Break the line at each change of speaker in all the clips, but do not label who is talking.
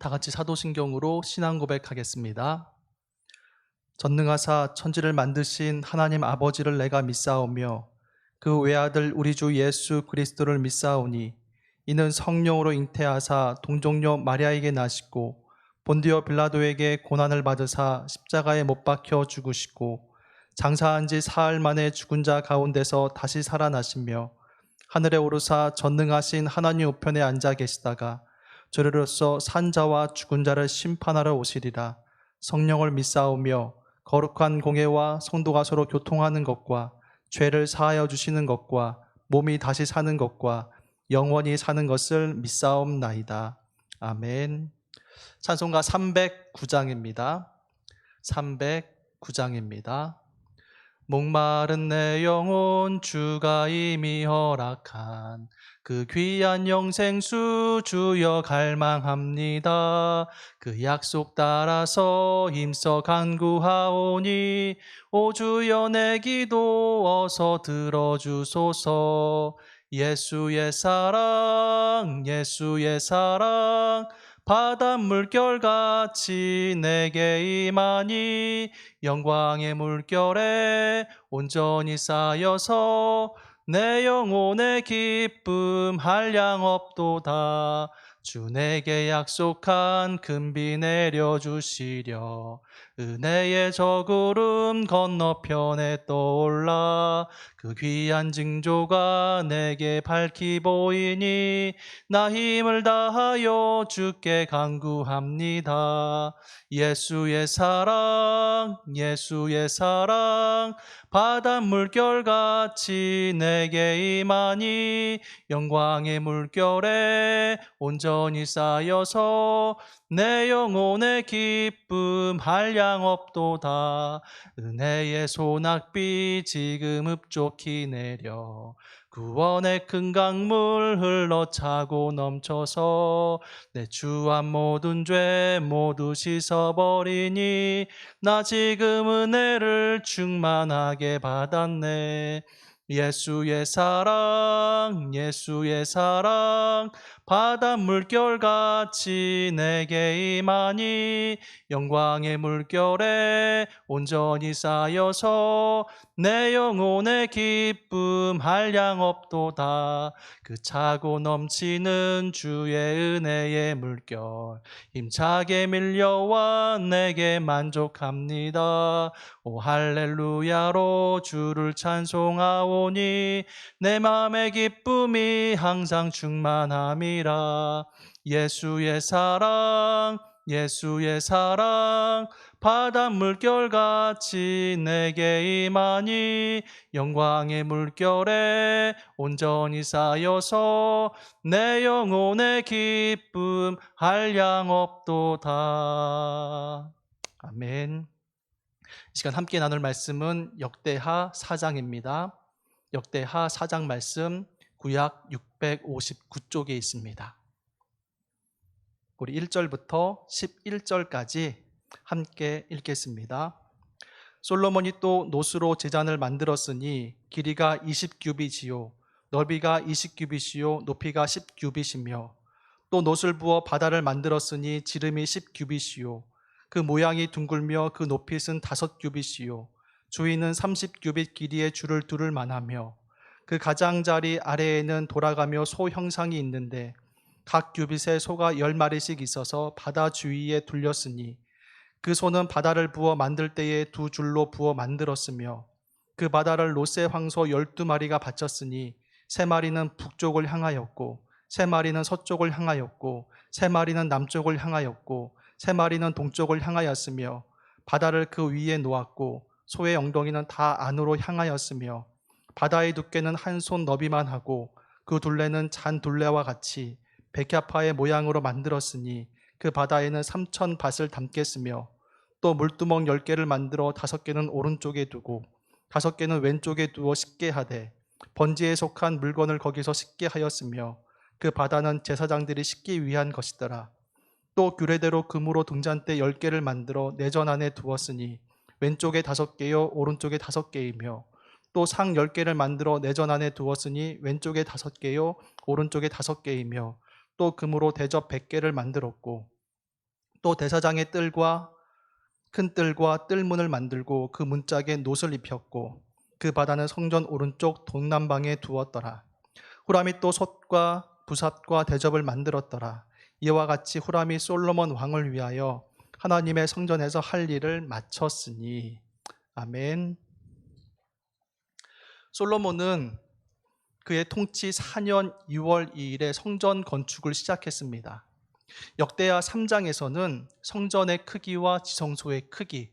다 같이 사도신경으로 신앙 고백하겠습니다. 전능하사 천지를 만드신 하나님 아버지를 내가 믿사오며 그 외아들 우리 주 예수 그리스도를 믿사오니 이는 성령으로 잉태하사 동정녀 마리아에게 나시고 본디오 빌라도에게 고난을 받으사 십자가에 못 박혀 죽으시고 장사한 지 사흘 만에 죽은 자 가운데서 다시 살아나시며 하늘에 오르사 전능하신 하나님 우편에 앉아 계시다가 저리로서 산자와 죽은 자를 심판하러 오시리라. 성령을 믿사오며 거룩한 공예와 성도가 서로 교통하는 것과 죄를 사하여 주시는 것과 몸이 다시 사는 것과 영원히 사는 것을 믿사옵나이다. 아멘. 찬송가 309장입니다. 309장입니다. 목마른 내 영혼 주가 이미 허락한 그 귀한 영생수 주여 갈망합니다. 그 약속 따라서 힘써 간구하오니 오 주여 내 기도 어서 들어주소서. 예수의 사랑 예수의 사랑 바닷물 결같이 내게 임하니 영광의 물결에 온전히 쌓여서 내 영혼의 기쁨 한량 없도다. 주 내게 약속한 금비 내려주시려 은혜의 저 구름 건너편에 떠올라 그 귀한 징조가 내게 밝히 보이니 나 힘을 다하여 주께 간구합니다. 예수의 사랑 예수의 사랑 바닷물 결같이 내게 임하니 영광의 물결에 온전히 쌓여서 내 영혼의 기쁨 한량 없도다. 은혜의 소낙비 지금 흡족히 내려 구원의 큰 강물 흘러차고 넘쳐서 내 주한 모든 죄 모두 씻어버리니 나 지금 은혜를 충만하게 받았네. 예수의 사랑 예수의 사랑 바닷물 결같이 내게 임하니 영광의 물결에 온전히 쌓여서 내 영혼의 기쁨 한량 없도다. 그 차고 넘치는 주의 은혜의 물결 힘차게 밀려와 내게 만족합니다. 오 할렐루야로 주를 찬송하오니 내 마음의 기쁨이 항상 충만함이라. 예수의 사랑 예수의 사랑 바닷물 결같이 내게 임하니 영광의 물결에 온전히 쌓여서 내 영혼의 기쁨 한량 없도다. 아멘. 이 시간 함께 나눌 말씀은 역대하 4장입니다. 역대하 4장 말씀 구약 659쪽에 있습니다. 우리 1절부터 11절까지 함께 읽겠습니다. 솔로몬이 또 노스로 제단을 만들었으니 길이가 20규빗이요 넓이가 20규빗이요 높이가 10규빗이며 또 노스를 부어 바다를 만들었으니 지름이 10규빗이요 그 모양이 둥글며 그 높이는 5규빗이요 주위는 30규빗 길이의 줄을 두를 만하며 그 가장자리 아래에는 돌아가며 소 형상이 있는데 각 규빗에 소가 10마리씩 있어서 바다 주위에 둘렸으니 그 소는 바다를 부어 만들 때에 두 줄로 부어 만들었으며 그 바다를 롯세 황소 12마리가 바쳤으니 3마리는 북쪽을 향하였고 3마리는 서쪽을 향하였고 3마리는 남쪽을 향하였고 3마리는 동쪽을 향하였으며 바다를 그 위에 놓았고 소의 엉덩이는 다 안으로 향하였으며 바다의 두께는 한 손 너비만 하고 그 둘레는 잔 둘레와 같이 백야파의 모양으로 만들었으니 그 바다에는 3,000 밭을 담겠으며 또 물두멍 10개를 만들어 5개는 오른쪽에 두고 5개는 왼쪽에 두어 씻게 하되 번지에 속한 물건을 거기서 씻게 하였으며 그 바다는 제사장들이 씻기 위한 것이더라. 또 규례대로 금으로 등잔대 10개를 만들어 내전 안에 두었으니 왼쪽에 5개요 오른쪽에 5개이며 또 상 10개를 만들어 내전 안에 두었으니 왼쪽에 5개요 오른쪽에 5개이며 또 금으로 대접 100개를 만들었고 또 대사장의 뜰과 큰 뜰과 뜰문을 만들고 그 문짝에 놋을 입혔고 그 바다는 성전 오른쪽 동남방에 두었더라. 후람이 또 솥과 부삽과 대접을 만들었더라. 이와 같이 후람이 솔로몬 왕을 위하여 하나님의 성전에서 할 일을 마쳤으니. 아멘. 솔로몬은 그의 통치 4년 2월 2일에 성전 건축을 시작했습니다. 역대하 3장에서는 성전의 크기와 지성소의 크기,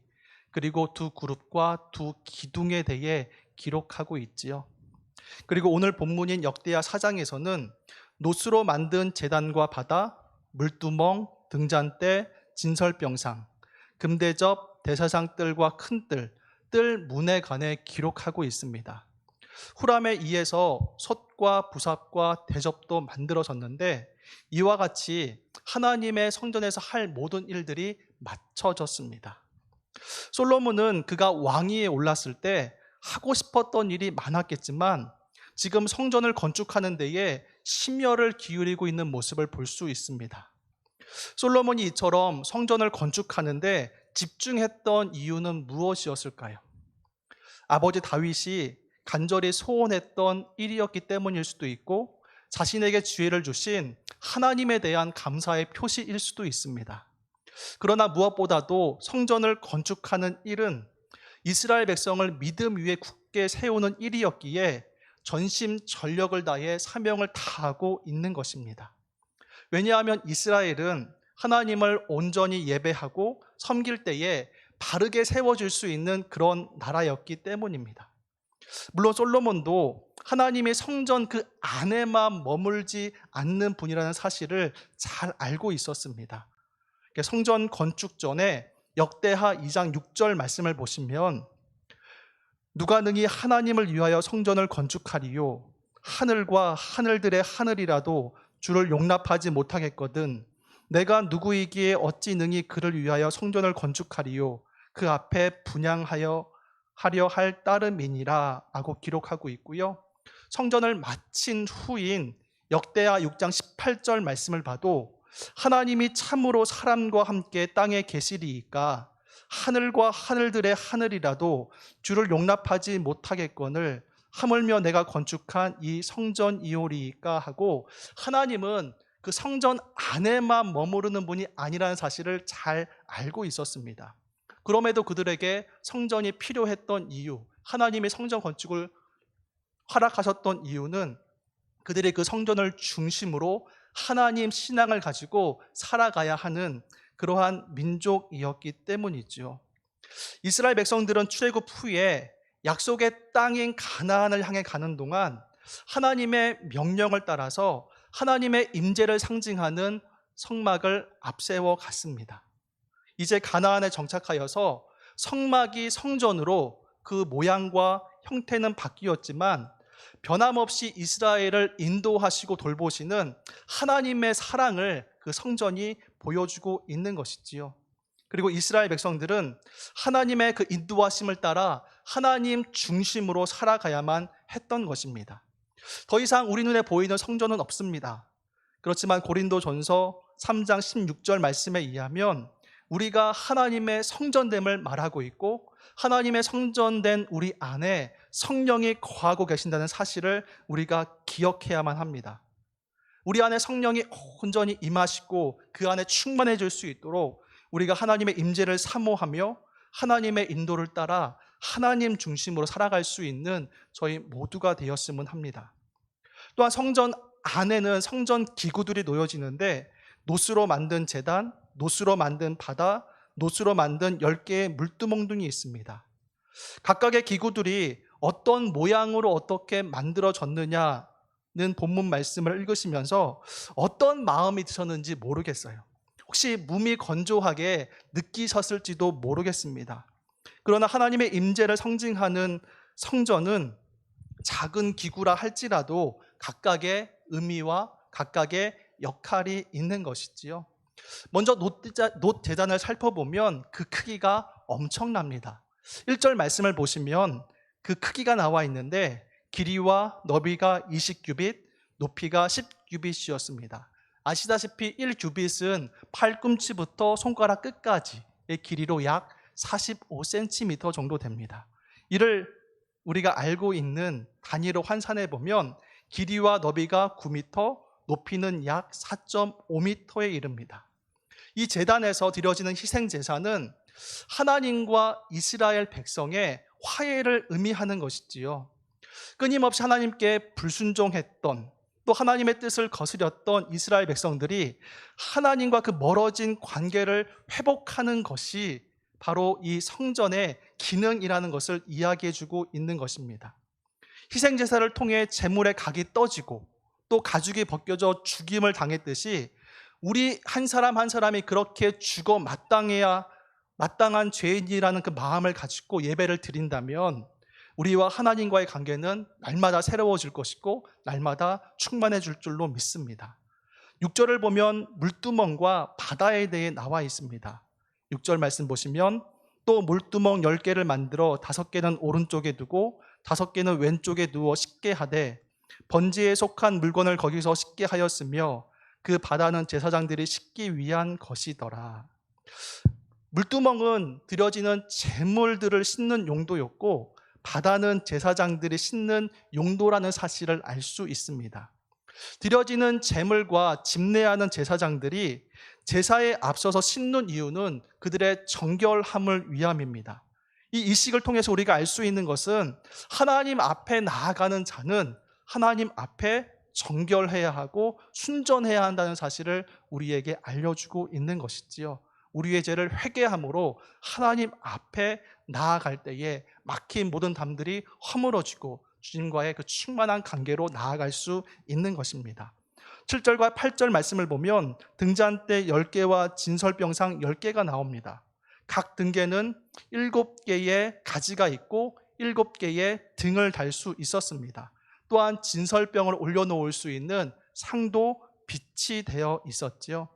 그리고 두 그룹과 두 기둥에 대해 기록하고 있지요. 그리고 오늘 본문인 역대하 4장에서는 놋으로 만든 제단과 바다, 물두멍, 등잔대, 진설병상, 금대접, 대사상 뜰과 큰 뜰, 뜰 문에 관해 기록하고 있습니다. 후람에 의해서 솥과 부삽과 대접도 만들어졌는데 이와 같이 하나님의 성전에서 할 모든 일들이 마쳐졌습니다. 솔로몬은 그가 왕위에 올랐을 때 하고 싶었던 일이 많았겠지만 지금 성전을 건축하는 데에 심혈을 기울이고 있는 모습을 볼 수 있습니다. 솔로몬이 이처럼 성전을 건축하는데 집중했던 이유는 무엇이었을까요? 아버지 다윗이 간절히 소원했던 일이었기 때문일 수도 있고 자신에게 지혜를 주신 하나님에 대한 감사의 표시일 수도 있습니다. 그러나 무엇보다도 성전을 건축하는 일은 이스라엘 백성을 믿음 위에 굳게 세우는 일이었기에 전심전력을 다해 사명을 다하고 있는 것입니다. 왜냐하면 이스라엘은 하나님을 온전히 예배하고 섬길 때에 바르게 세워질 수 있는 그런 나라였기 때문입니다. 물론 솔로몬도 하나님의 성전 그 안에만 머물지 않는 분이라는 사실을 잘 알고 있었습니다. 성전 건축 전에 역대하 2장 6절 말씀을 보시면 누가 능히 하나님을 위하여 성전을 건축하리요 하늘과 하늘들의 하늘이라도 주를 용납하지 못하겠거든 내가 누구이기에 어찌 능히 그를 위하여 성전을 건축하리요 그 앞에 분향하여 하려 할 따름이니라 라고 기록하고 있고요. 성전을 마친 후인 역대하 6장 18절 말씀을 봐도 하나님이 참으로 사람과 함께 땅에 계시리이까 하늘과 하늘들의 하늘이라도 주를 용납하지 못하겠거늘 하물며 내가 건축한 이 성전이오리이까 하고 하나님은 그 성전 안에만 머무르는 분이 아니라는 사실을 잘 알고 있었습니다. 그럼에도 그들에게 성전이 필요했던 이유, 하나님이 성전 건축을 허락하셨던 이유는 그들이 그 성전을 중심으로 하나님 신앙을 가지고 살아가야 하는 그러한 민족이었기 때문이죠. 이스라엘 백성들은 출애굽 후에 약속의 땅인 가나안을 향해 가는 동안 하나님의 명령을 따라서 하나님의 임재를 상징하는 성막을 앞세워 갔습니다. 이제 가나안에 정착하여서 성막이 성전으로 그 모양과 형태는 바뀌었지만 변함없이 이스라엘을 인도하시고 돌보시는 하나님의 사랑을 그 성전이 보여주고 있는 것이지요. 그리고 이스라엘 백성들은 하나님의 그 인도하심을 따라 하나님 중심으로 살아가야만 했던 것입니다. 더 이상 우리 눈에 보이는 성전은 없습니다. 그렇지만 고린도전서 3장 16절 말씀에 의하면 우리가 하나님의 성전됨을 말하고 있고 하나님의 성전된 우리 안에 성령이 거하고 계신다는 사실을 우리가 기억해야만 합니다. 우리 안에 성령이 온전히 임하시고 그 안에 충만해질 수 있도록 우리가 하나님의 임재를 사모하며 하나님의 인도를 따라 하나님 중심으로 살아갈 수 있는 저희 모두가 되었으면 합니다. 또한 성전 안에는 성전 기구들이 놓여지는데 놋으로 만든 제단, 놋으로 만든 바다, 놋으로 만든 10개의 물두멍 등이 있습니다. 각각의 기구들이 어떤 모양으로 어떻게 만들어졌느냐는 본문 말씀을 읽으시면서 어떤 마음이 드셨는지 모르겠어요. 혹시 몸이 건조하게 느끼셨을지도 모르겠습니다. 그러나 하나님의 임재를 상징하는 성전은 작은 기구라 할지라도 각각의 의미와 각각의 역할이 있는 것이지요. 먼저 놋 제단을 살펴보면 그 크기가 엄청납니다. 1절 말씀을 보시면 그 크기가 나와 있는데 길이와 너비가 20규빗, 높이가 10규빗이었습니다. 아시다시피 1규빗은 팔꿈치부터 손가락 끝까지의 길이로 약 45cm 정도 됩니다. 이를 우리가 알고 있는 단위로 환산해 보면 길이와 너비가 9m, 높이는 약 4.5m에 이릅니다. 이 제단에서 드려지는 희생 제사는 하나님과 이스라엘 백성의 화해를 의미하는 것이지요. 끊임없이 하나님께 불순종했던, 또 하나님의 뜻을 거스렸던 이스라엘 백성들이 하나님과 그 멀어진 관계를 회복하는 것이 바로 이 성전의 기능이라는 것을 이야기해주고 있는 것입니다. 희생제사를 통해 제물의 각이 떠지고 또 가죽이 벗겨져 죽임을 당했듯이 우리 한 사람 한 사람이 그렇게 죽어 마땅한 죄인이라는 그 마음을 가지고 예배를 드린다면 우리와 하나님과의 관계는 날마다 새로워질 것이고 날마다 충만해질 줄로 믿습니다. 6절을 보면 물두멍과 바다에 대해 나와 있습니다. 6절 말씀 보시면 또 물두멍 10개를 만들어 5개는 오른쪽에 두고 5개는 왼쪽에 두어 씻게 하되 번제에 속한 물건을 거기서 씻게 하였으며 그 바다는 제사장들이 씻기 위한 것이더라. 물두멍은 드려지는 제물들을 씻는 용도였고 바다는 제사장들이 씻는 용도라는 사실을 알 수 있습니다. 드려지는 제물과 집례하는 제사장들이 제사에 앞서서 씻는 이유는 그들의 정결함을 위함입니다. 이 이식을 통해서 우리가 알 수 있는 것은 하나님 앞에 나아가는 자는 하나님 앞에 정결해야 하고 순전해야 한다는 사실을 우리에게 알려주고 있는 것이지요. 우리의 죄를 회개함으로 하나님 앞에 나아갈 때에 막힌 모든 담들이 허물어지고 주님과의 그 충만한 관계로 나아갈 수 있는 것입니다. 7절과 8절 말씀을 보면 등잔대 10개와 진설병상 10개가 나옵니다. 각 등계는 7개의 가지가 있고 7개의 등을 달 수 있었습니다. 또한 진설병을 올려놓을 수 있는 상도 빛이 되어 있었지요.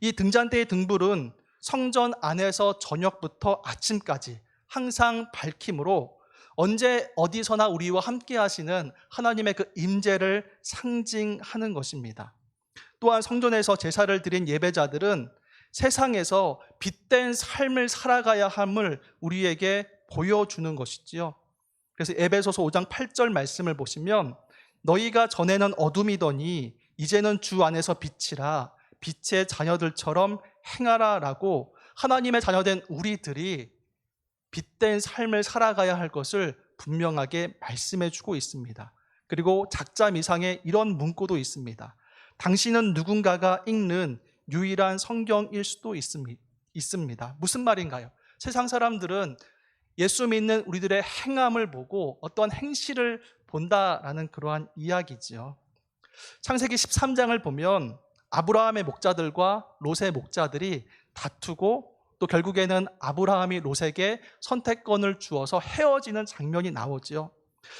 이 등잔대의 등불은 성전 안에서 저녁부터 아침까지 항상 밝힘으로 언제 어디서나 우리와 함께 하시는 하나님의 그 임재를 상징하는 것입니다. 또한 성전에서 제사를 드린 예배자들은 세상에서 빛된 삶을 살아가야 함을 우리에게 보여주는 것이지요. 그래서 에베소서 5장 8절 말씀을 보시면 너희가 전에는 어둠이더니 이제는 주 안에서 빛이라 빛의 자녀들처럼 행하라라고 하나님의 자녀된 우리들이 빛된 삶을 살아가야 할 것을 분명하게 말씀해 주고 있습니다. 그리고 작자 미상에 이런 문구도 있습니다. 당신은 누군가가 읽는 유일한 성경일 수도 있습니다. 무슨 말인가요? 세상 사람들은 예수 믿는 우리들의 행함을 보고 어떤 행실을 본다라는 그러한 이야기지요. 창세기 13장을 보면 아브라함의 목자들과 롯의 목자들이 다투고 또 결국에는 아브라함이 롯에게 선택권을 주어서 헤어지는 장면이 나오지요.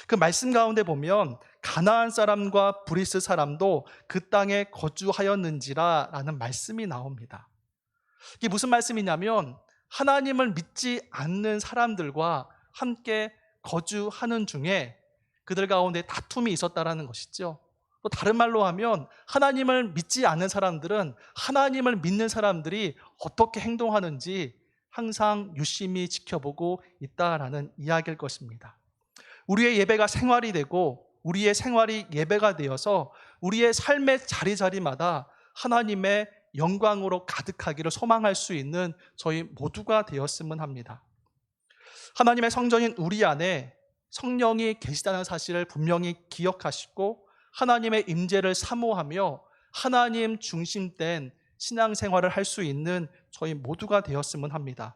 그 말씀 가운데 보면 가나안 사람과 브리스 사람도 그 땅에 거주하였는지라 라는 말씀이 나옵니다. 이게 무슨 말씀이냐면 하나님을 믿지 않는 사람들과 함께 거주하는 중에 그들 가운데 다툼이 있었다라는 것이죠. 또 다른 말로 하면 하나님을 믿지 않는 사람들은 하나님을 믿는 사람들이 어떻게 행동하는지 항상 유심히 지켜보고 있다라는 이야기일 것입니다. 우리의 예배가 생활이 되고 우리의 생활이 예배가 되어서 우리의 삶의 자리자리마다 하나님의 영광으로 가득하기를 소망할 수 있는 저희 모두가 되었으면 합니다. 하나님의 성전인 우리 안에 성령이 계시다는 사실을 분명히 기억하시고 하나님의 임재를 사모하며 하나님 중심된 신앙생활을 할 수 있는 저희 모두가 되었으면 합니다.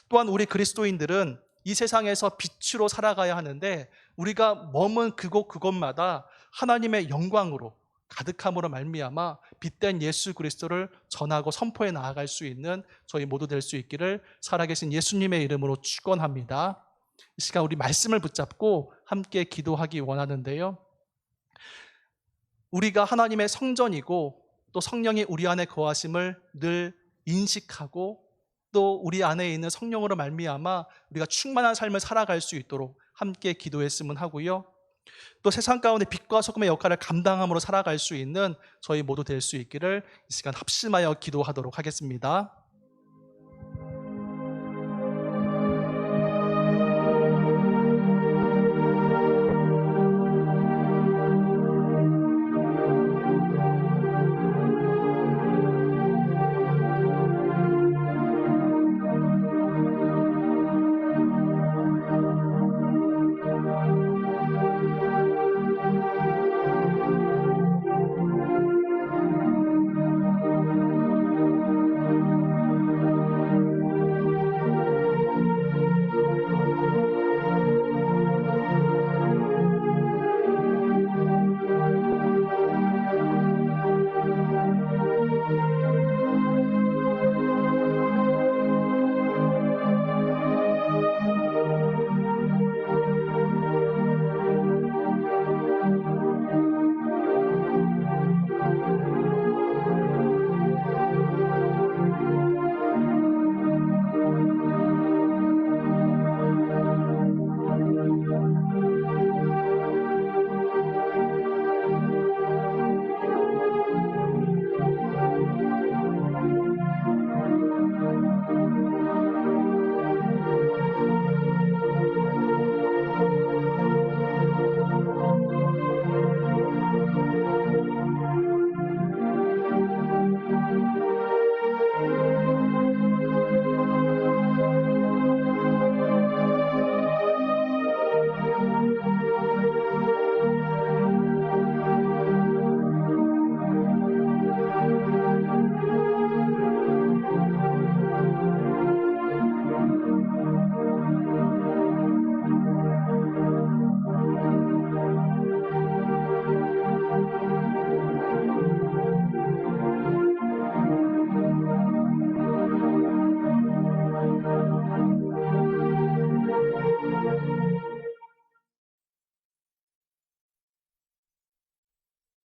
또한 우리 그리스도인들은 이 세상에서 빛으로 살아가야 하는데 우리가 머문 그곳마다 하나님의 영광으로 가득함으로 말미암아 빛된 예수 그리스도를 전하고 선포해 나아갈 수 있는 저희 모두 될 수 있기를 살아계신 예수님의 이름으로 축원합니다. 이 시간 우리 말씀을 붙잡고 함께 기도하기 원하는데요. 우리가 하나님의 성전이고 또 성령이 우리 안에 거하심을 늘 인식하고 또 우리 안에 있는 성령으로 말미암아 우리가 충만한 삶을 살아갈 수 있도록 함께 기도했으면 하고요. 또 세상 가운데 빛과 소금의 역할을 감당함으로 살아갈 수 있는 저희 모두 될 수 있기를 이 시간 합심하여 기도하도록 하겠습니다.